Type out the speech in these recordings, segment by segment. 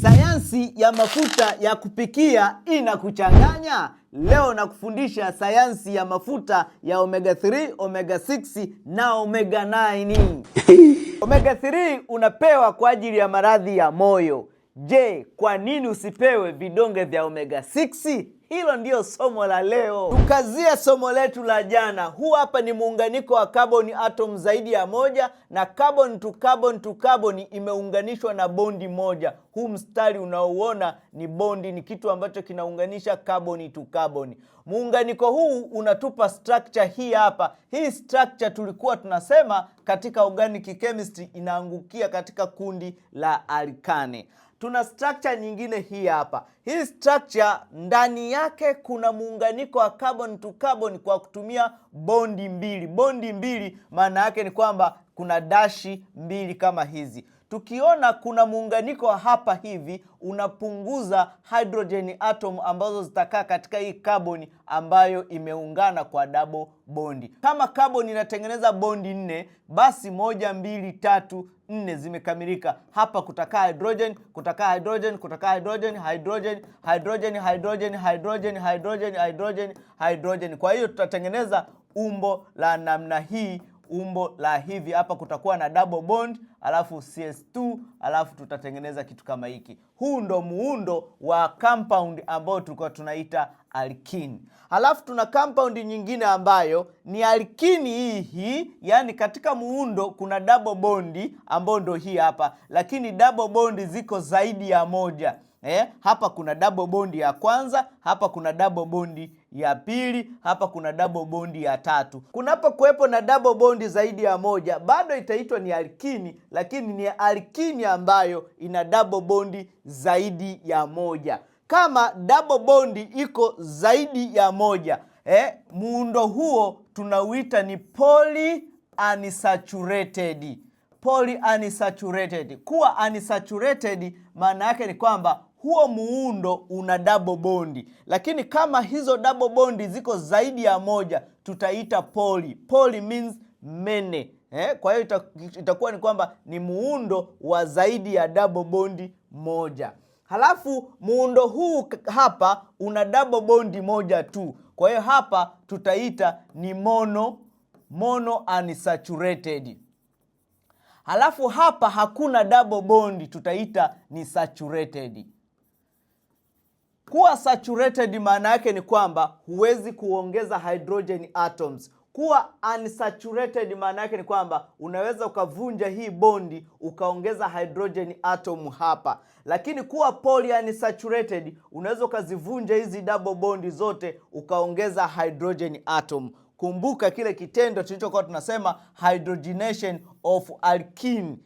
Sayansi ya mafuta ya kupikia inakuchanganya? Leo nakufundisha sayansi ya mafuta ya omega 3, omega 6 na omega 9. Omega 3 unapewa kwa ajili ya maradhi ya moyo. Je, kwa nini usipewe vidonge vya omega 6? Hilo ndio somo la leo. Tukazia somo letu la jana. Huu hapa ni muunganiko wa carbon atom zaidi ya moja, na carbon to carbon to carbon imeunganishwa na bondi moja. Huu mstari unaouona ni bondi, ni kitu ambacho kinaunganisha carbon to carbon. Muunganiko huu unatupa structure hii hapa. Hii structure tulikuwa tunasema katika organic chemistry inaangukia katika kundi la alkane. Tuna structure nyingine hii hapa. Hii structure ndani yake kuna muunganiko wa carbon to carbon kwa kutumia bondi mbili. Bondi mbili maana yake ni kwamba kuna dashi mbili kama hizi. Tukiona kuna muunganiko wa hapa hivi, unapunguza hydrogen atom ambazo zitakaa katika hii carbon ambayo imeungana kwa double bondi. Kama carbon inatengeneza bondi 4, basi 1, 2, 3, 4 zimekamilika. Hapa kutakaa hydrogen, kutakaa hydrogen, kutakaa hydrogen, hydrogen, hydrogen, hydrogen, hydrogen, hydrogen, hydrogen, hydrogen. Kwa hiyo tutatengeneza umbo la namna hii, umbo la hivi. Hapa kutakuwa na double bond, alafu CS2, alafu tutatengeneza kitu kama hiki. Huu ndo muundo wa compound ambao tulikuwa tunaita alkene. Alafu tuna compound nyingine ambayo ni alkene hii, yani katika muundo kuna double bondi ambao ndo hii hapa, lakini double bondi ziko zaidi ya moja. Hapa kuna double bondi ya kwanza, hapa kuna double bondi ya pili, hapa kuna double bondi ya tatu. Kunapo kuwepo na double bondi zaidi ya moja, bado itaitwa ni alkene, lakini ni alkene ambayo ina double bondi zaidi ya moja. Kama double bondi iko zaidi ya moja, muundo huo tunauita ni polyunsaturated. Polyunsaturated. Kuwa unsaturated maana yake ni kwamba huo muundo una double bondi, lakini kama hizo double bondi ziko zaidi ya moja tutaita poly. Poly means many. Kwa hiyo itakuwa ni kwamba ni muundo wa zaidi ya double bondi moja. Halafu muundo huu hapa una double bondi moja tu. Kwa hiyo hapa tutaita ni mono unsaturated. Halafu hapa hakuna double bondi, tutaita ni saturated. Kuwa saturated maana yake ni kwamba huwezi kuongeza hydrogen atoms. Kuwa unsaturated maana yake ni kwamba unaweza ukavunja hii bondi ukaongeza hydrogen atom hapa. Lakini kuwa polyunsaturated unaweza ukazivunja hizi double bondi zote ukaongeza hydrogen atom. Kumbuka kile kitendo tulichokuwa tunasema hydrogenation of alkene.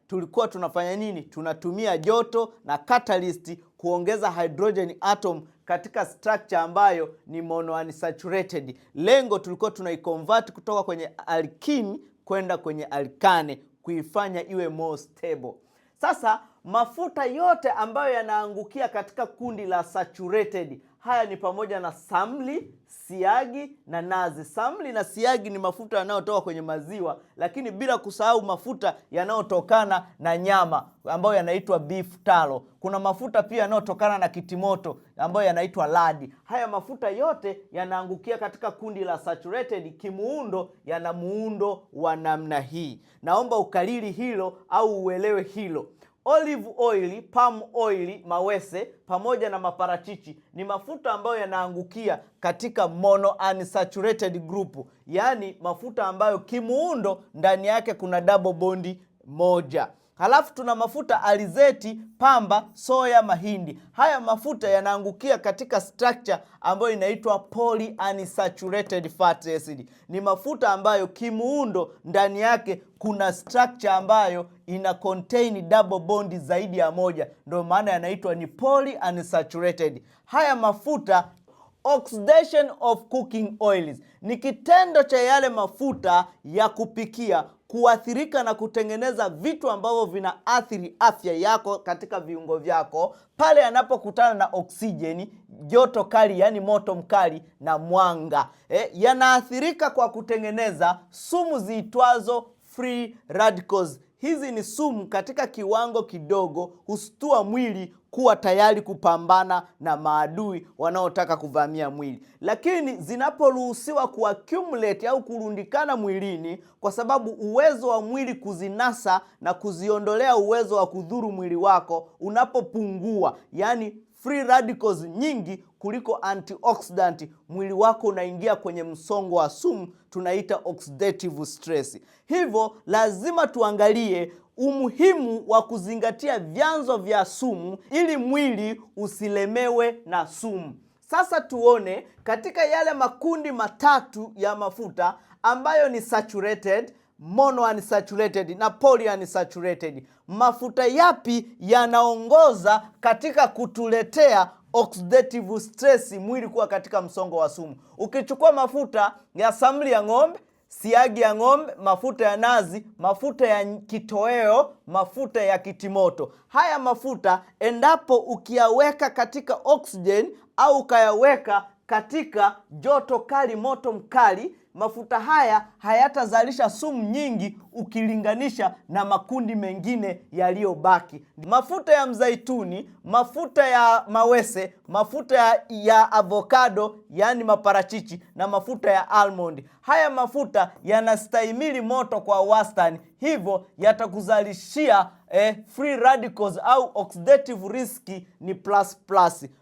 Tulikuwa tunafanya nini? Tunatumia joto na catalyst kuongeza hydrogen atom katika structure ambayo ni monounsaturated. Lengo tulikuwa tunaiconvert kutoka kwenye alkene kwenda kwenye alkane, kuifanya iwe more stable. Sasa mafuta yote ambayo yanaangukia katika kundi la saturated, haya ni pamoja na samli, siagi na nazi. Samli na siagi ni mafuta yanayotoka kwenye maziwa, lakini bila kusahau mafuta yanayotokana na nyama ambayo yanaitwa beef tallow. Kuna mafuta pia yanayotokana na kitimoto ambayo yanaitwa lard. Haya mafuta yote yanaangukia katika kundi la saturated. Kimuundo yana muundo wa namna hii. Naomba ukalili hilo au uelewe hilo. Olive oil, palm oil, mawese pamoja na maparachichi ni mafuta ambayo yanaangukia katika monounsaturated group, yaani mafuta ambayo kimuundo ndani yake kuna double bondi moja. Halafu tuna mafuta alizeti, pamba, soya, mahindi. Haya mafuta yanaangukia katika structure ambayo inaitwa polyunsaturated fatty acid. Ni mafuta ambayo kimuundo ndani yake kuna structure ambayo ina contain double bond zaidi ya moja. Ndio maana yanaitwa ni polyunsaturated. Haya mafuta, oxidation of cooking oils, ni kitendo cha yale mafuta ya kupikia kuathirika na kutengeneza vitu ambavyo vinaathiri afya yako katika viungo vyako pale yanapokutana na oksijeni, joto kali yani moto mkali na mwanga. Yanaathirika kwa kutengeneza sumu ziitwazo free radicals, hizi ni sumu katika kiwango kidogo hustua mwili kuwa tayari kupambana na maadui wanaotaka kuvamia mwili. Lakini zinaporuhusiwa kuaccumulate au kurundikana mwilini, kwa sababu uwezo wa mwili kuzinasa na kuziondolea uwezo wa kudhuru mwili wako unapopungua, yani free radicals nyingi kuliko antioxidant, mwili wako unaingia kwenye msongo wa sumu, tunaita oxidative stress. Hivyo lazima tuangalie umuhimu wa kuzingatia vyanzo vya sumu ili mwili usilemewe na sumu. Sasa tuone katika yale makundi matatu ya mafuta ambayo ni saturated, monounsaturated na polyunsaturated, mafuta yapi yanaongoza katika kutuletea oxidative stress, mwili kuwa katika msongo wa sumu. Ukichukua mafuta ya samli ya ng'ombe, siagi ya ng'ombe, mafuta ya nazi, mafuta ya kitoweo, mafuta ya kitimoto, haya mafuta endapo ukiyaweka katika oxygen au ukayaweka katika joto kali, moto mkali, mafuta haya hayatazalisha sumu nyingi ukilinganisha na makundi mengine yaliyobaki. Mafuta ya mzaituni, mafuta ya mawese, mafuta ya avocado yani maparachichi, na mafuta ya almond. Haya mafuta yanastahimili moto kwa wastani, hivyo yatakuzalishia free radicals au oxidative risk ni plus.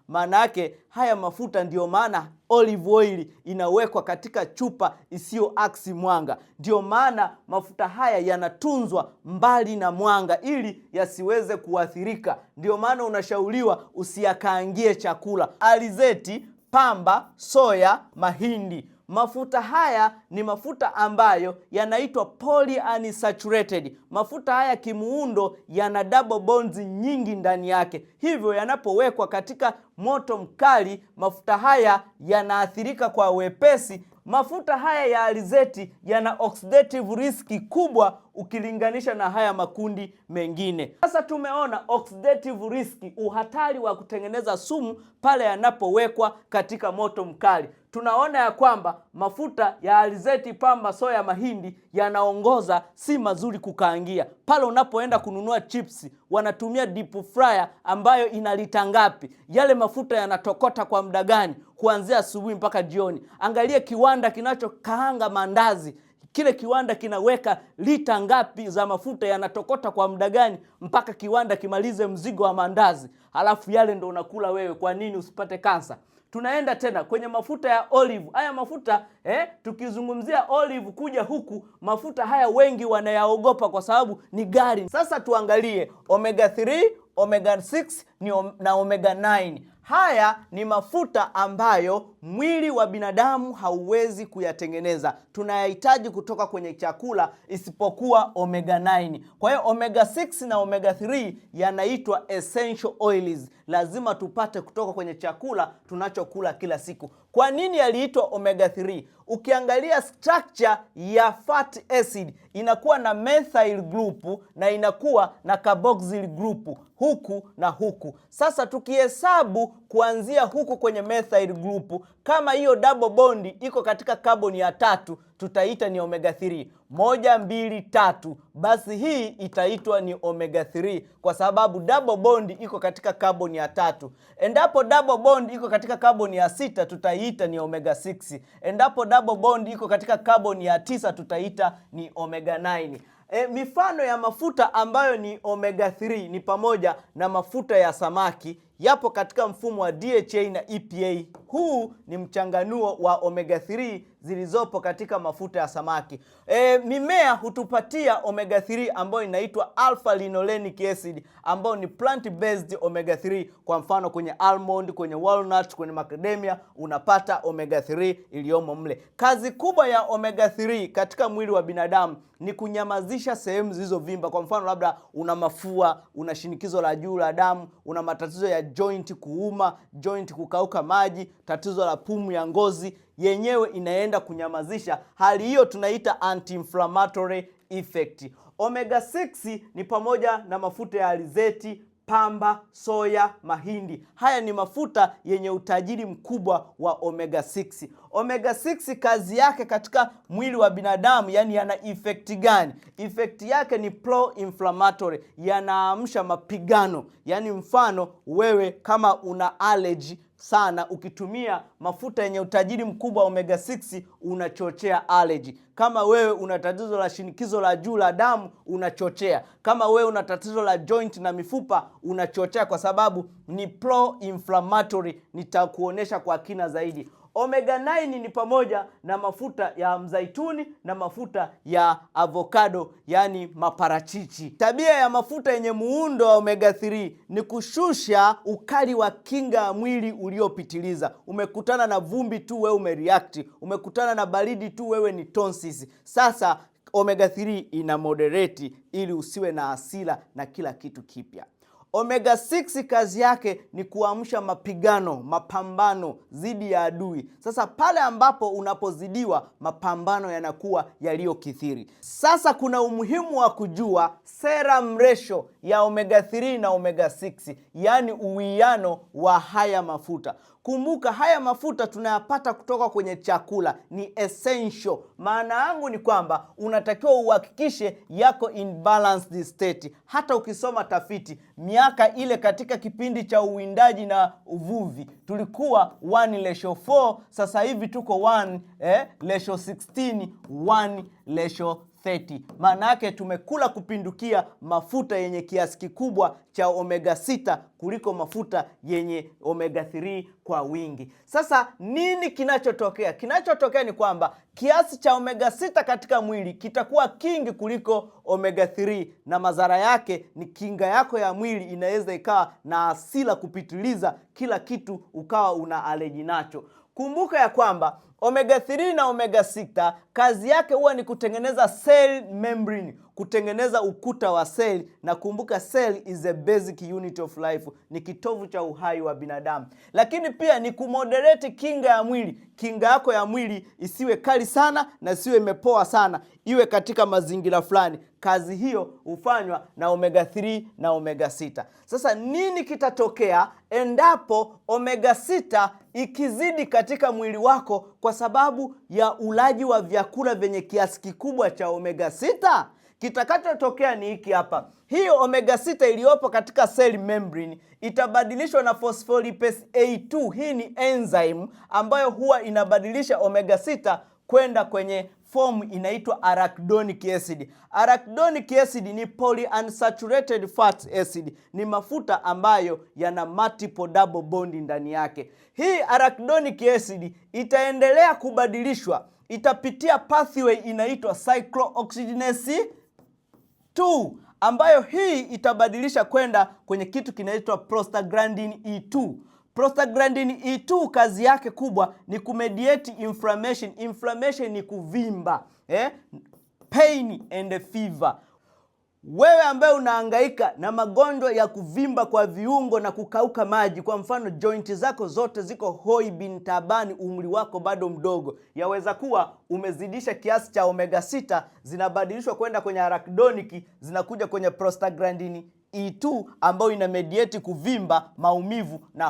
Maana yake haya mafuta, ndio maana olive oil inawekwa katika chupa isiyoaksi mwanga. Ndio maana mafuta haya yanatunzwa mbali na mwanga ili yasiweze kuathirika. Ndio maana unashauriwa usiyakaangie chakula. Alizeti, pamba, soya, mahindi. Mafuta haya ni mafuta ambayo yanaitwa polyunsaturated. Mafuta haya kimuundo yana double bonds nyingi ndani yake. Hivyo yanapowekwa katika moto mkali, mafuta haya yanaathirika kwa wepesi. Mafuta haya ya alizeti yana oxidative risk kubwa ukilinganisha na haya makundi mengine. Sasa tumeona oxidative risk, uhatari wa kutengeneza sumu pale yanapowekwa katika moto mkali. Tunaona ya kwamba mafuta ya alizeti, pamba, soya, mahindi yanaongoza, si mazuri kukaangia. Pale unapoenda kununua chips wanatumia deep fryer ambayo ina lita ngapi? Yale mafuta yanatokota kwa muda gani? Kuanzia asubuhi mpaka jioni. Angalia kiwanda kinachokaanga mandazi, kile kiwanda kinaweka lita ngapi za mafuta, yanatokota kwa muda gani mpaka kiwanda kimalize mzigo wa mandazi, halafu yale ndo unakula wewe. Kwa nini usipate kansa? Tunaenda tena kwenye mafuta ya olive. Haya mafuta tukizungumzia olive kuja huku, mafuta haya wengi wanayaogopa kwa sababu ni gari. Sasa tuangalie omega 3, omega 6 na omega 9. Haya ni mafuta ambayo mwili wa binadamu hauwezi kuyatengeneza. Tunayahitaji kutoka kwenye chakula isipokuwa omega 9. Kwa hiyo omega 6 na omega 3 yanaitwa essential oils. Lazima tupate kutoka kwenye chakula tunachokula kila siku. Kwa nini yaliitwa omega 3? Ukiangalia structure ya fat acid inakuwa na methyl group na inakuwa na carboxyl group huku na huku. Sasa tukihesabu kuanzia huku kwenye methyl group, kama hiyo double bond iko katika carbon ya 3, tutaita ni omega 3. 1, 2, 3, basi hii itaitwa ni omega 3 kwa sababu double bond iko katika carbon ya 3. Endapo double bond iko katika carbon ya 6, tutaita ni omega 6. Endapo double bond iko katika carbon ya 9, tutaita ni omega 9. Mifano ya mafuta ambayo ni omega 3 ni pamoja na mafuta ya samaki, yapo katika mfumo wa DHA na EPA. Huu ni mchanganuo wa omega 3 zilizopo katika mafuta ya samaki. Mimea hutupatia omega 3 ambayo inaitwa alpha linolenic acid ambayo ni plant based omega 3. Kwa mfano kwenye almond, kwenye walnut, kwenye macadamia unapata omega 3 iliyomo mle. Kazi kubwa ya omega 3 katika mwili wa binadamu ni kunyamazisha sehemu zilizovimba. Kwa mfano labda una mafua, una shinikizo la juu la damu, una matatizo ya joint kuuma, joint kukauka maji, tatizo la pumu ya ngozi, yenyewe inaenda kunyamazisha. Hali hiyo tunaita anti-inflammatory effect. Omega 6 ni pamoja na mafuta ya alizeti, pamba, soya, mahindi. Haya ni mafuta yenye utajiri mkubwa wa omega 6. Omega 6 kazi yake katika mwili wa binadamu, yani yana effect gani? Effect yake ni pro-inflammatory, yanaamsha mapigano. Yani mfano wewe kama una allergy sana, ukitumia mafuta yenye utajiri mkubwa wa omega 6 unachochea allergy. Kama wewe una tatizo la shinikizo la juu la damu unachochea. Kama wewe una tatizo la joint na mifupa unachochea, kwa sababu ni pro-inflammatory. Nitakuonesha kwa kina zaidi. Omega 9 ni pamoja na mafuta ya mzaituni na mafuta ya avocado, yani maparachichi. Tabia ya mafuta yenye muundo wa omega 3 ni kushusha ukali wa kinga ya mwili uliopitiliza. Umekutana na vumbi tu wewe umereact, umekutana na baridi tu wewe ni tonsils. Sasa omega 3 ina moderate ili usiwe na hasira na kila kitu kipya. Omega 6 kazi yake ni kuamsha mapambano dhidi ya adui. Sasa pale ambapo unapozidiwa, mapambano yanakuwa yaliyokithiri. Sasa kuna umuhimu wa kujua serum ratio ya omega 3 na omega 6, yani uwiano wa haya mafuta. Kumbuka haya mafuta tunayapata kutoka kwenye chakula, ni essential. Maana yangu ni kwamba unatakiwa uhakikishe yako in balanced state. Hata ukisoma tafiti miaka ile katika kipindi cha uwindaji na uvuvi tulikuwa 1:4, sasa hivi tuko 1:16, 1:30. Maana yake tumekula kupindukia mafuta yenye kiasi kikubwa cha omega 6 kuliko mafuta yenye omega 3 kwa wingi. Sasa nini kinachotokea? Kinachotokea ni kwamba kiasi cha omega 6 katika mwili kitakuwa kingi kuliko omega 3, na madhara yake ni kinga yako ya mwili inaweza ikawa na hasira kupitiliza, kila kitu ukawa una allergy nacho. Kumbuka ya kwamba omega 3 na omega 6 kazi yake huwa ni kutengeneza cell membrane, kutengeneza ukuta wa cell. Na kumbuka cell is a basic unit of life, ni kitovu cha uhai wa binadamu. Lakini pia ni kumoderate kinga ya mwili. Kinga yako ya mwili isiwe kali sana na isiwe imepoa sana, iwe katika mazingira fulani. Kazi hiyo hufanywa na omega 3 na omega 6. Sasa nini kitatokea endapo omega 6 ikizidi katika mwili wako kwa sababu ya ulaji wa vyakula vyenye kiasi kikubwa cha omega 6? Kitakachotokea ni hiki hapa. Hiyo omega 6 iliyopo katika cell membrane itabadilishwa na phospholipase A2. Hii ni enzyme ambayo huwa inabadilisha omega 6 kwenda kwenye form inaitwa arachidonic acid. Arachidonic acid ni polyunsaturated fat acid, ni mafuta ambayo yana multiple double bond ndani yake. Hii arachidonic acid itaendelea kubadilishwa, itapitia pathway inaitwa cyclooxygenase 2, ambayo hii itabadilisha kwenda kwenye kitu kinaitwa prostaglandin E2. Prostaglandin E2 kazi yake kubwa ni kumediate inflammation. Inflammation ni kuvimba, pain and fever. Wewe ambaye unahangaika na magonjwa ya kuvimba kwa viungo na kukauka maji, kwa mfano joint zako zote ziko hoi bin tabani, umri wako bado mdogo, yaweza kuwa umezidisha kiasi cha omega 6, zinabadilishwa kwenda kwenye arachidonic, zinakuja kwenye prostaglandin E2 ambayo ina mediate kuvimba, maumivu na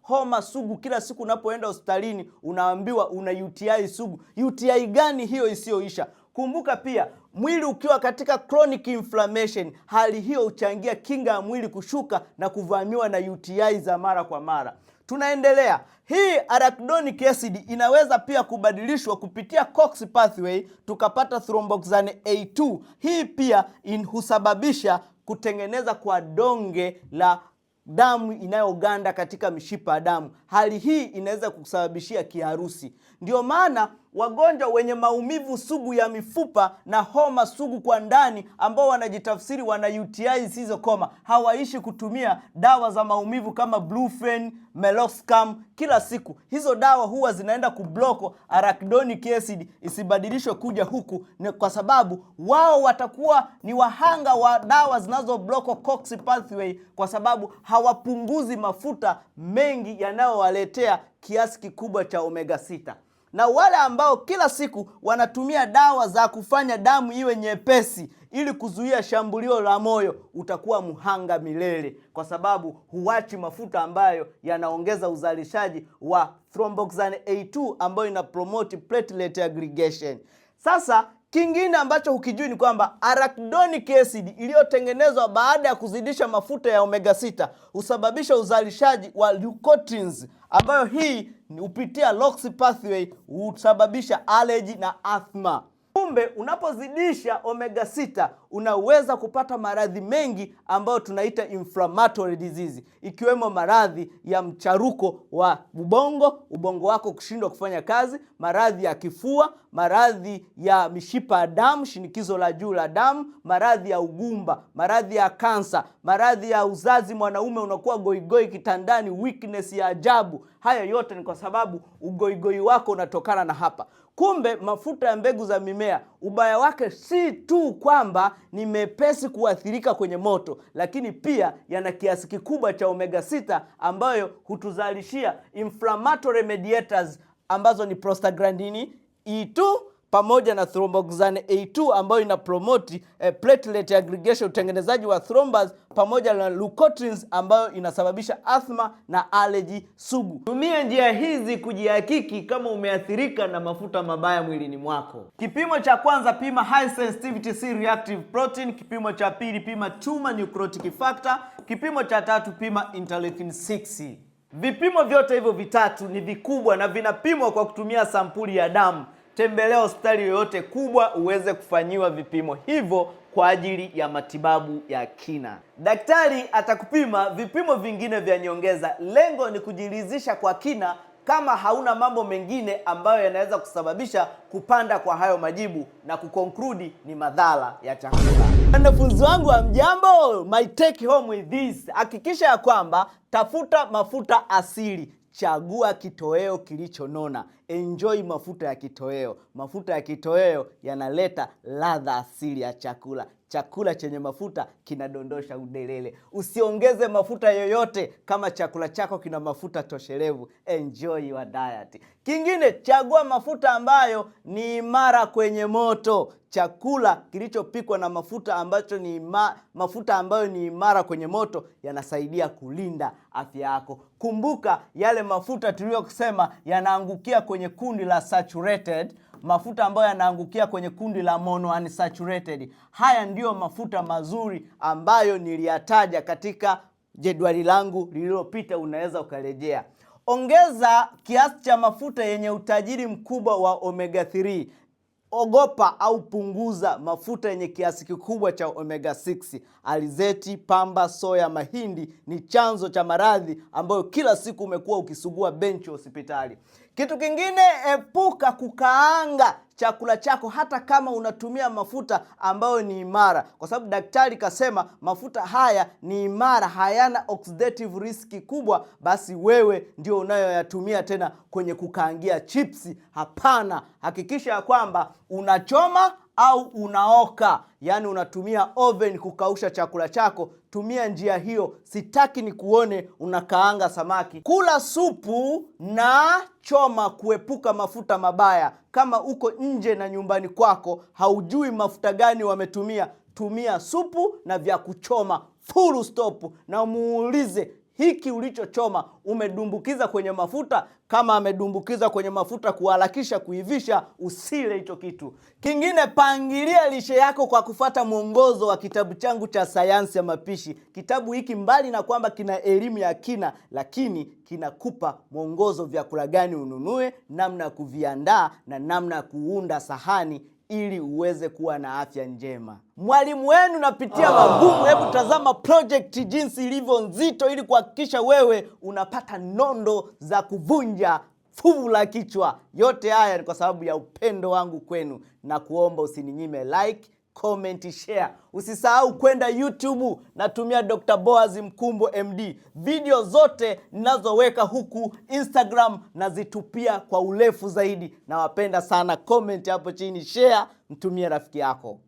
homa sugu. Kila siku unapoenda hospitalini unaambiwa una UTI sugu. UTI gani hiyo isiyoisha? Kumbuka pia mwili ukiwa katika chronic inflammation, hali hiyo huchangia kinga ya mwili kushuka na kuvamiwa na UTI za mara kwa mara. Tunaendelea. Hii arachidonic acid inaweza pia kubadilishwa kupitia COX pathway, tukapata thromboxane A2. Hii pia husababisha kutengeneza kwa donge la damu inayoganda katika mishipa ya damu. Hali hii inaweza kusababishia kiharusi. Ndio maana wagonjwa wenye maumivu sugu ya mifupa na homa sugu kwa ndani, ambao wanajitafsiri wana UTI zisizokoma, hawaishi kutumia dawa za maumivu kama Brufen, Meloxicam kila siku. Hizo dawa huwa zinaenda kubloko arachidonic acid isibadilishwe kuja huku, ni kwa sababu wao watakuwa ni wahanga wa dawa zinazobloko COX pathway, kwa sababu hawapunguzi mafuta mengi yanayowaletea kiasi kikubwa cha omega 6. Na wale ambao kila siku wanatumia dawa za kufanya damu iwe nyepesi ili kuzuia shambulio la moyo, utakuwa mhanga milele, kwa sababu huachi mafuta ambayo yanaongeza uzalishaji wa thromboxane A2 ambayo ina promote platelet aggregation. Sasa kingine ambacho hukijui ni kwamba arachidonic acid iliyotengenezwa baada ya kuzidisha mafuta ya omega 6 husababisha uzalishaji wa leukotrienes, ambayo hii hupitia LOX pathway, husababisha allergy na asthma. Kumbe unapozidisha omega 6 unaweza kupata maradhi mengi ambayo tunaita inflammatory disease, ikiwemo maradhi ya mcharuko wa ubongo wako kushindwa kufanya kazi, maradhi ya kifua, maradhi ya mishipa ya damu, shinikizo la juu la damu, maradhi ya ugumba, maradhi ya kansa, maradhi ya uzazi, mwanaume unakuwa goigoi kitandani, weakness ya ajabu. Haya yote ni kwa sababu ugoigoi wako unatokana na hapa. Kumbe mafuta ya mbegu za mimea, ubaya wake si tu kwamba ni mepesi kuathirika kwenye moto, lakini pia yana kiasi kikubwa cha omega 6 ambayo hutuzalishia inflammatory mediators ambazo ni prostaglandini E2 pamoja na thromboxane A2 ambayo ina promote platelet aggregation, utengenezaji wa thrombus, pamoja na leukotrienes ambayo inasababisha asthma na allergy sugu. Tumia njia hizi kujihakiki kama umeathirika na mafuta mabaya mwilini mwako. Kipimo cha kwanza, pima high sensitivity C-reactive protein. Kipimo cha pili, pima tumor necrotic factor. Kipimo cha tatu, pima interleukin 6. Vipimo vyote hivyo vitatu ni vikubwa na vinapimwa kwa kutumia sampuli ya damu. Tembelea hospitali yoyote kubwa uweze kufanyiwa vipimo hivyo kwa ajili ya matibabu ya kina. Daktari atakupima vipimo vingine vya nyongeza. Lengo ni kujiridhisha kwa kina kama hauna mambo mengine ambayo yanaweza kusababisha kupanda kwa hayo majibu, na kukonkludi ni madhara ya chakula. Wanafunzi wangu wa mjambo, my take home with this: hakikisha ya kwamba tafuta mafuta asili. Chagua kitoweo kilichonona. Enjoy mafuta ya kitoweo. Mafuta ya kitoweo yanaleta ladha asili ya chakula. Chakula chenye mafuta kinadondosha udelele. Usiongeze mafuta yoyote kama chakula chako kina mafuta toshelevu. Enjoy your diet. Kingine, chagua mafuta ambayo ni imara kwenye moto. Chakula kilichopikwa na mafuta ambayo ni imara kwenye moto yanasaidia kulinda afya yako. Kumbuka yale mafuta tuliyosema yanaangukia kwenye kundi la saturated, mafuta ambayo yanaangukia kwenye kundi la monounsaturated. Haya ndiyo mafuta mazuri ambayo niliyataja katika jedwali langu lililopita, unaweza ukarejea. Ongeza kiasi cha mafuta yenye utajiri mkubwa wa omega 3. Ogopa au punguza mafuta yenye kiasi kikubwa cha omega 6. Alizeti, pamba, soya, mahindi ni chanzo cha maradhi ambayo kila siku umekuwa ukisugua benchi hospitali. Kitu kingine, epuka kukaanga chakula chako hata kama unatumia mafuta ambayo ni imara, kwa sababu daktari kasema mafuta haya ni imara, hayana oxidative risk kubwa, basi wewe ndio unayoyatumia tena kwenye kukaangia chipsi. Hapana, hakikisha ya kwamba unachoma au unaoka, yani unatumia oven kukausha chakula chako. Tumia njia hiyo. Sitaki ni kuone unakaanga samaki. Kula supu na choma kuepuka mafuta mabaya. Kama uko nje na nyumbani kwako haujui mafuta gani wametumia, tumia supu na vya kuchoma full stop, na muulize hiki ulichochoma umedumbukiza kwenye mafuta. Kama amedumbukiza kwenye mafuta kuharakisha kuivisha, usile hicho kitu. Kingine, pangilia lishe yako kwa kufuata mwongozo wa kitabu changu cha sayansi ya mapishi. Kitabu hiki mbali na kwamba kina elimu ya kina, lakini kinakupa mwongozo vyakula gani ununue, namna ya kuviandaa na namna ya kuunda sahani ili uweze kuwa na afya njema. Mwalimu wenu napitia magumu. Hebu tazama project jinsi ilivyo nzito, ili kuhakikisha wewe unapata nondo za kuvunja fuvu la kichwa. Yote haya ni kwa sababu ya upendo wangu kwenu, na kuomba usininyime like, comment, share. Usisahau kwenda YouTube, natumia Dr. Boaz Mkumbo MD. Video zote ninazoweka huku Instagram nazitupia kwa urefu zaidi. Nawapenda sana. Comment hapo chini, share, mtumie rafiki yako.